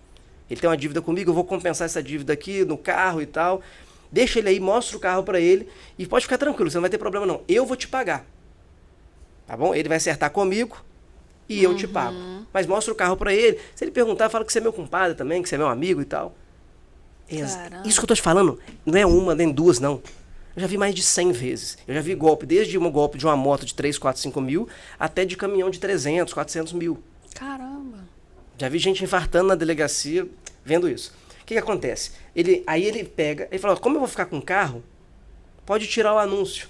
Ele tem uma dívida comigo, eu vou compensar essa dívida aqui no carro e tal. Deixa ele aí, mostra o carro pra ele. E pode ficar tranquilo, você não vai ter problema, não. Eu vou te pagar. Tá bom? Ele vai acertar comigo e eu te pago. Mas mostra o carro pra ele. Se ele perguntar, fala que você é meu compadre também, que você é meu amigo e tal. Isso que eu tô te falando, não é uma, nem duas, não. Eu já vi mais de 100 vezes. Eu já vi golpe, desde um golpe de uma moto de 3, 4, 5 mil, até de caminhão de 300, 400 mil. Caramba. Já vi gente infartando na delegacia vendo isso. O que acontece? Aí ele pega, ele fala, como eu vou ficar com o carro, pode tirar o anúncio.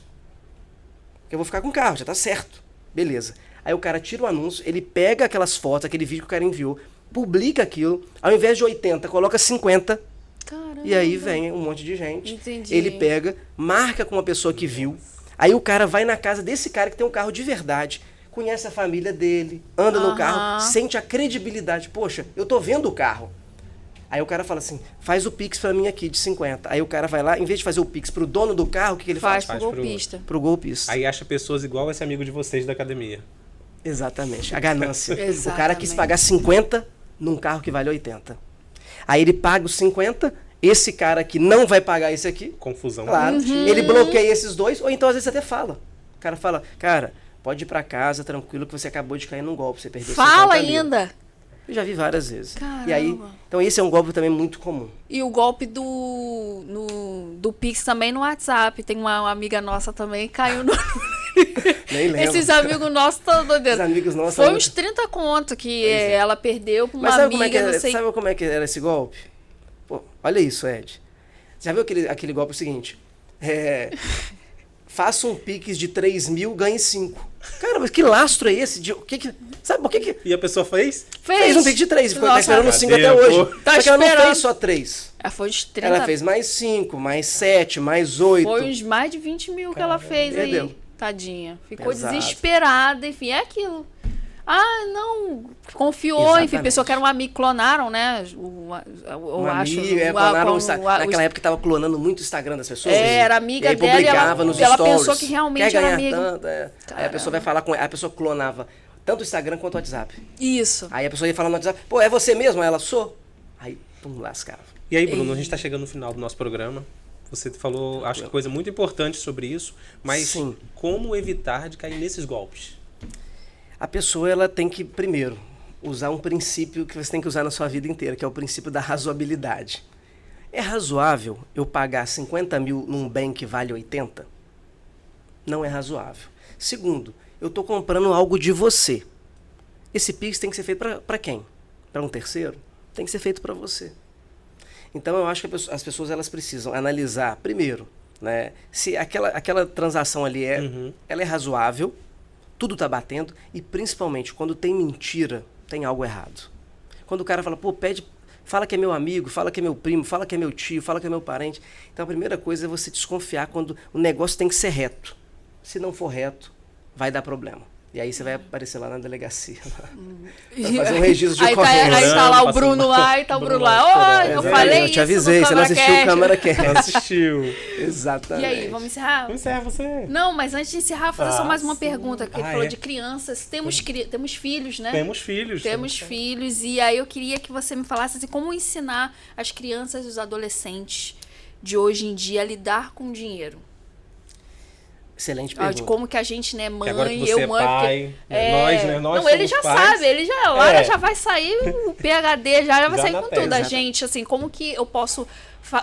Eu vou ficar com o carro, já tá certo. Beleza. Aí o cara tira o anúncio, ele pega aquelas fotos, aquele vídeo que o cara enviou, publica aquilo, ao invés de 80, coloca 50. Caramba. E aí vem um monte de gente. Entendi. Ele pega, marca com uma pessoa que viu. Aí o cara vai na casa desse cara que tem um carro de verdade, conhece a família dele, anda no carro, sente a credibilidade. Poxa, eu tô vendo o carro. Aí o cara fala assim, faz o Pix pra mim aqui de 50. Aí o cara vai lá, em vez de fazer o Pix pro dono do carro, o que ele faz? Faz pro golpista. Pro golpista. Aí acha pessoas igual esse amigo de vocês da academia. Exatamente, a ganância. Exatamente. O cara quis pagar 50 num carro que vale 80. Aí ele paga os 50 esse cara aqui não vai pagar esse aqui. Confusão. Claro. Ele bloqueia esses dois, ou então às vezes até fala. O cara fala, cara, pode ir pra casa tranquilo que você acabou de cair num golpe, você perdeu Fala 50 mil. ainda. Eu já vi várias vezes. Caramba. E aí, então esse é um golpe também muito comum. E o golpe do Pix também no WhatsApp. Tem uma amiga nossa também que caiu no... Nem lembro. Esses amigos nossos estão doideiros. Esses amigos nossos Foi são uns 30 conto que ela perdeu pra uma Mas sabe amiga, como é que não era, sei. sabe como é que era esse golpe? Pô, olha isso, Ed. Já viu aquele golpe seguinte? Faça um Pix de 3 mil, ganhe 5. Cara, mas que lastro é esse? Sabe por que E a pessoa fez? fez um Pix de 3? Ficou Nossa, esperando 5 cadê, até hoje. pô? Tá Só que ela não esperando. fez só 3. Ela foi uns 30. Ela fez mais 5, mais 7, mais 8. Foi uns mais de 20 mil que ela fez perdeu. aí. Tadinha. Ficou Exato. desesperada, enfim, é aquilo. Ah, não. Confiou, Exatamente. enfim, pensou que era um amigo, clonaram, né? Um amigo, clonaram naquela época tava clonando muito o Instagram das pessoas. Era amiga e aí dela e publicava nos ela stories. pensou que realmente Quer era ganhar amiga. tanto, Aí a pessoa vai falar com ela, a pessoa clonava tanto o Instagram quanto o WhatsApp. Isso. Aí a pessoa ia falar no WhatsApp, pô, é você mesmo? Aí ela, sou. Aí, pum, lascava. E aí, Bruno, a gente está chegando no final do nosso programa. Você falou, acho que coisa muito importante sobre isso, mas Sim. como evitar de cair nesses golpes? A pessoa, ela tem que, primeiro, usar um princípio que você tem que usar na sua vida inteira, que é o princípio da razoabilidade. É razoável eu pagar 50 mil num bem que vale 80? Não é razoável. Segundo, eu estou comprando algo de você. Esse Pix tem que ser feito para quem? Para um terceiro? Tem que ser feito para você. Então, eu acho que as pessoas elas precisam analisar, primeiro, né, se aquela transação ali ela é razoável, tudo está batendo, e principalmente, quando tem mentira, tem algo errado. Quando o cara fala, pô, fala que é meu amigo, fala que é meu primo, fala que é meu tio, fala que é meu parente. Então, a primeira coisa é você desconfiar quando o negócio tem que ser reto. Se não for reto, vai dar problema. E aí você vai aparecer lá na delegacia. Vai fazer um registro de aí ocorrência. Aí tá lá o Passando Bruno mal. lá e tá o Bruno Bruno lá. lá, Ó, eu chorando. falei Eu te isso avisei, no você não assistiu o Câmara Câmara Cast. Não Cast. assistiu. Exatamente. E aí, vamos encerrar? Vamos encerrar você. Não, mas antes de encerrar, fazer só mais uma sim. pergunta. Que ele falou É? de crianças. Temos filhos, né? Temos filhos. Temos filhos. E aí eu queria que você me falasse assim, como ensinar as crianças e os adolescentes de hoje em dia a lidar com dinheiro. Excelente Ah, pergunta. de como que a gente, né, mãe, Que agora que você eu é mãe. pai, porque- né, nós, né, nós não, somos ele já pais. sabe, ele já, a hora É. já vai sair o PhD, já vai Já sair na com tese, tudo. A exato. gente, assim, como que eu posso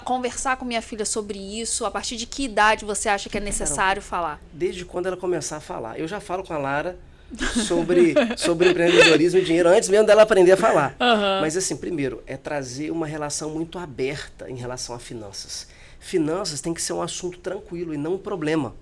conversar com minha filha sobre isso? A partir de que idade você acha que é necessário falar? Desde quando ela começar a falar. Eu já falo com a Lara sobre empreendedorismo e dinheiro antes mesmo dela aprender a falar. Mas assim, primeiro, é trazer uma relação muito aberta em relação a finanças. Finanças tem que ser um assunto tranquilo e não um problema.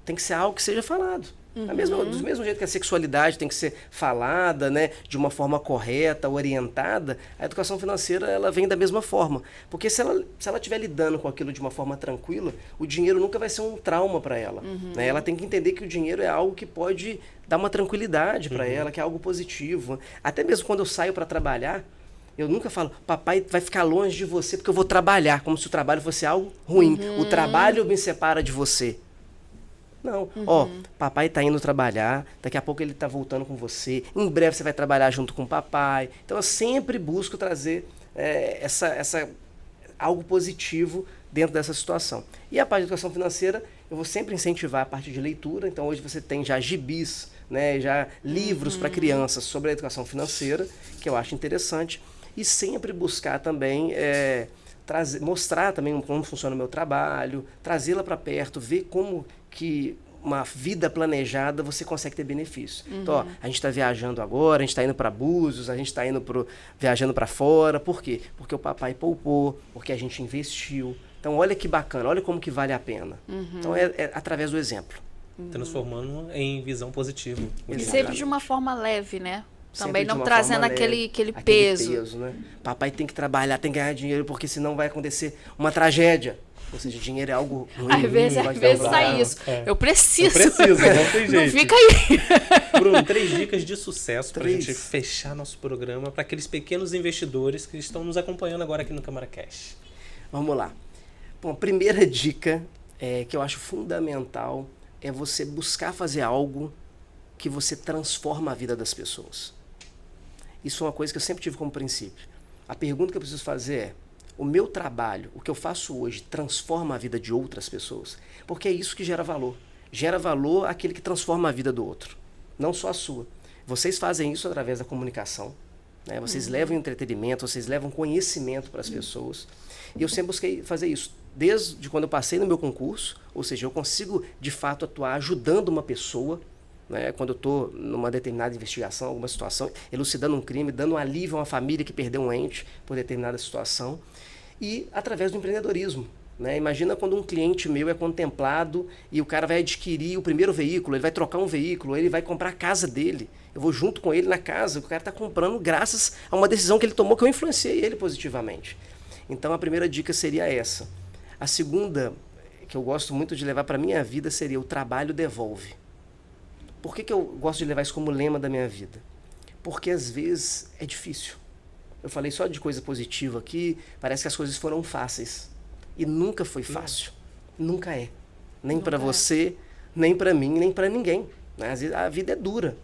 Tem que ser algo que seja falado. Do mesmo jeito que a sexualidade tem que ser falada, né, de uma forma correta, orientada, a educação financeira ela vem da mesma forma. Porque se ela estiver lidando com aquilo de uma forma tranquila, o dinheiro nunca vai ser um trauma para ela. Né? Ela tem que entender que o dinheiro é algo que pode dar uma tranquilidade para ela, que é algo positivo. Até mesmo quando eu saio para trabalhar, eu nunca falo, papai vai ficar longe de você porque eu vou trabalhar, como se o trabalho fosse algo ruim. O trabalho me separa de você. Não, ó, papai tá indo trabalhar, daqui a pouco ele tá voltando com você, em breve você vai trabalhar junto com o papai. Então eu sempre busco trazer algo positivo dentro dessa situação. E a parte de educação financeira, eu vou sempre incentivar a parte de leitura. Então hoje você tem já gibis, né, já livros para crianças sobre a educação financeira, que eu acho interessante. E sempre buscar também mostrar também como funciona o meu trabalho, trazê-la para perto, ver como que uma vida planejada você consegue ter benefício. Então, ó, a gente está viajando agora, a gente está indo para Búzios, a gente está indo viajando para fora. Por quê? Porque o papai poupou, porque a gente investiu. Então, olha que bacana, olha como que vale a pena. Então, é através do exemplo. Transformando em visão positiva. E Exatamente. sempre de uma forma leve, né? Também Sempre de não uma trazendo forma leve, aquele peso. né? Papai tem que trabalhar, tem que ganhar dinheiro, porque senão vai acontecer uma tragédia. Ou seja, dinheiro é algo ruim. Às vezes vai te dar um sai problema. isso. É. Eu preciso. Eu preciso, não tem Não jeito. fica aí. Bruno, 3 dicas de sucesso para a 3. gente fechar nosso programa para aqueles pequenos investidores que estão nos acompanhando agora aqui no Câmara Cash. Vamos lá. Bom, a primeira dica que eu acho fundamental é você buscar fazer algo que você transforma a vida das pessoas. Isso é uma coisa que eu sempre tive como princípio. A pergunta que eu preciso fazer é: o meu trabalho, o que eu faço hoje, transforma a vida de outras pessoas? Porque é isso que gera valor. Gera valor aquele que transforma a vida do outro, não só a sua. Vocês fazem isso através da comunicação, né? Vocês levam entretenimento, vocês levam conhecimento para as pessoas. E eu sempre busquei fazer isso. Desde quando eu passei no meu concurso, ou seja, eu consigo de fato atuar ajudando uma pessoa, né? Quando eu estou numa determinada investigação, alguma situação, elucidando um crime, dando um alívio a uma família que perdeu um ente por determinada situação. E através do empreendedorismo. Né? Imagina quando um cliente meu é contemplado e o cara vai adquirir o primeiro veículo, ele vai trocar um veículo, ele vai comprar a casa dele. Eu vou junto com ele na casa, o cara está comprando graças a uma decisão que ele tomou, que eu influenciei ele positivamente. Então a primeira dica seria essa. A segunda, que eu gosto muito de levar para a minha vida, seria o trabalho devolve. Por que eu gosto de levar isso como lema da minha vida? Porque às vezes é difícil. Eu falei só de coisa positiva aqui, parece que as coisas foram fáceis. E nunca foi fácil. Nunca é. Nem para você, nem para mim, nem para ninguém. Né? Às vezes a vida é dura.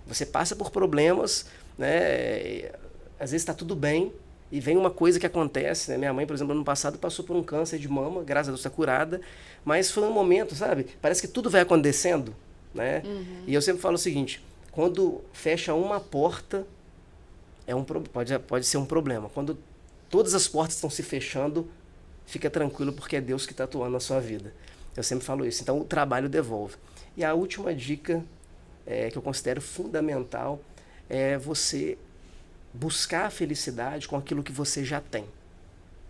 Você passa por problemas, né? Às vezes está tudo bem e vem uma coisa que acontece. Né? Minha mãe, por exemplo, ano passado passou por um câncer de mama, graças a Deus está curada, mas foi um momento, sabe? Parece que tudo vai acontecendo. Né? E eu sempre falo o seguinte, quando fecha uma porta, pode ser um problema. Quando todas as portas estão se fechando, fica tranquilo porque é Deus que está atuando na sua vida. Eu sempre falo isso. Então, o trabalho devolve. E a última dica que eu considero fundamental é você buscar a felicidade com aquilo que você já tem.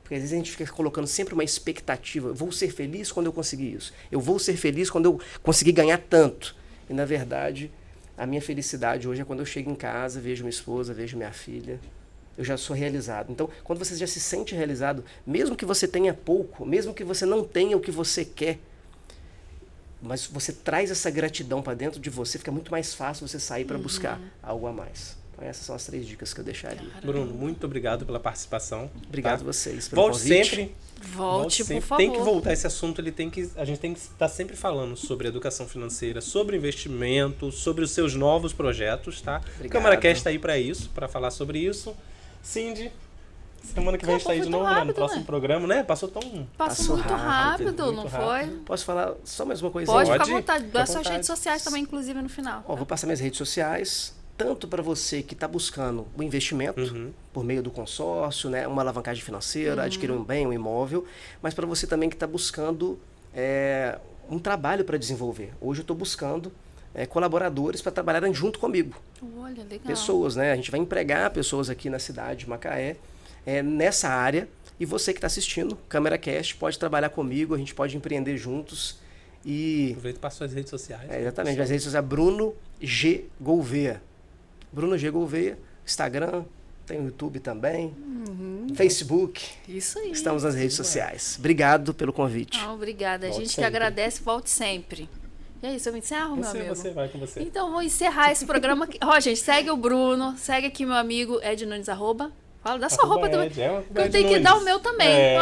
Porque às vezes a gente fica colocando sempre uma expectativa. Eu vou ser feliz quando eu conseguir isso. Eu vou ser feliz quando eu conseguir ganhar tanto. E, na verdade, a minha felicidade hoje é quando eu chego em casa, vejo minha esposa, vejo minha filha. Eu já sou realizado. Então, quando você já se sente realizado, mesmo que você tenha pouco, mesmo que você não tenha o que você quer, mas você traz essa gratidão para dentro de você, fica muito mais fácil você sair para buscar algo a mais. Então, essas são as 3 dicas que eu deixaria. Bruno, muito obrigado pela participação. Obrigado a vocês pelo Volte convite. sempre. Volte, por favor. Tem que voltar esse assunto, a gente tem que estar sempre falando sobre educação financeira, sobre investimento, sobre os seus novos projetos, tá? O CâmaraCast está aí para isso, para falar sobre isso. Cindy, semana que vem a gente tá aí de novo, né? No próximo programa, né? Passou muito rápido, não foi? Posso falar só mais uma coisinha? Pode ficar à vontade. Dá suas redes sociais também, inclusive, no final. Vou passar minhas redes sociais, tanto para você que está buscando o investimento por meio do consórcio, né? Uma alavancagem financeira, adquirir um bem, um imóvel, mas para você também que está buscando um trabalho para desenvolver. Hoje eu estou buscando colaboradores para trabalharem junto comigo. Olha, legal. Pessoas, né? A gente vai empregar pessoas aqui na cidade de Macaé nessa área. E você que está assistindo, CâmaraCast, pode trabalhar comigo, a gente pode empreender juntos. E aproveita para suas redes sociais. Exatamente, as redes sociais Bruno G. Gouveia. Bruno G. Gouveia, Instagram, tem o YouTube também, Facebook. Isso aí. Estamos nas redes sociais. Obrigado pelo convite. Obrigada. Volte A gente sempre. que agradece, volte sempre. E é isso, eu me encerro, meu amigo? Você vai com você. Então, vou encerrar esse programa aqui. Gente, segue o Bruno, segue aqui meu amigo Ed Nunes, Fala da sua roupa também. Eu tenho que dar o meu também.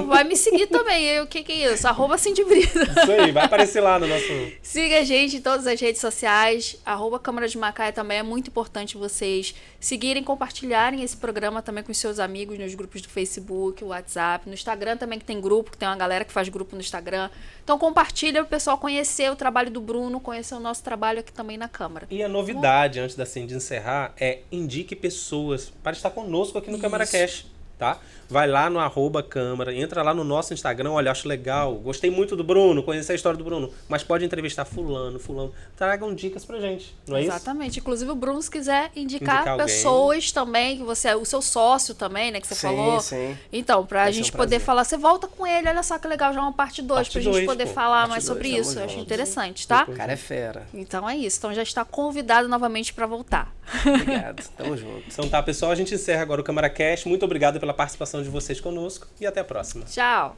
Vai me seguir também. O que é isso? @Cindy Brito. Isso aí, vai aparecer lá no nosso... Siga a gente em todas as redes sociais. @Câmara de Macaé também. É muito importante vocês seguirem, compartilharem esse programa também com os seus amigos nos grupos do Facebook, WhatsApp, no Instagram também, que tem grupo, que tem uma galera que faz grupo no Instagram. Então compartilha para o pessoal conhecer o trabalho do Bruno, conhecer o nosso trabalho aqui também na Câmara. E a novidade, antes da Cindy encerrar, indique pessoas para estar conosco aqui no CâmaraCast, tá? Vai lá no @Câmara, entra lá no nosso Instagram, olha, acho legal, gostei muito do Bruno, conheci a história do Bruno, mas pode entrevistar fulano, tragam dicas pra gente, não é isso? Exatamente, inclusive o Bruno, se quiser indicar pessoas também, que você, o seu sócio também, né, que você falou. Sim. Então, pra gente poder falar, você volta com ele, olha só que legal, já uma parte 2, pra gente poder falar mais sobre isso, eu acho interessante, tá? O cara é fera. Então é isso, então já está convidado novamente pra voltar. Obrigado, tamo junto. Então tá, pessoal, a gente encerra agora o CâmaraCast, muito obrigado pela participação de vocês conosco e até a próxima. Tchau.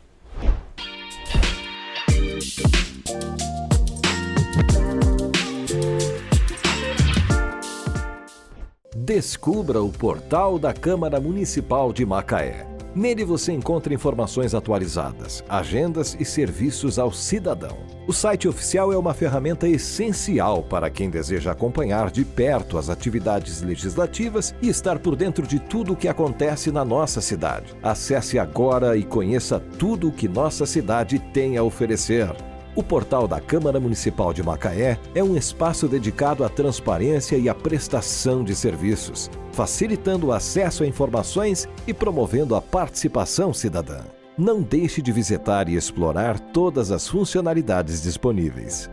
Descubra o portal da Câmara Municipal de Macaé. Nele você encontra informações atualizadas, agendas e serviços ao cidadão. O site oficial é uma ferramenta essencial para quem deseja acompanhar de perto as atividades legislativas e estar por dentro de tudo o que acontece na nossa cidade. Acesse agora e conheça tudo o que nossa cidade tem a oferecer. O portal da Câmara Municipal de Macaé é um espaço dedicado à transparência e à prestação de serviços, facilitando o acesso a informações e promovendo a participação cidadã. Não deixe de visitar e explorar todas as funcionalidades disponíveis.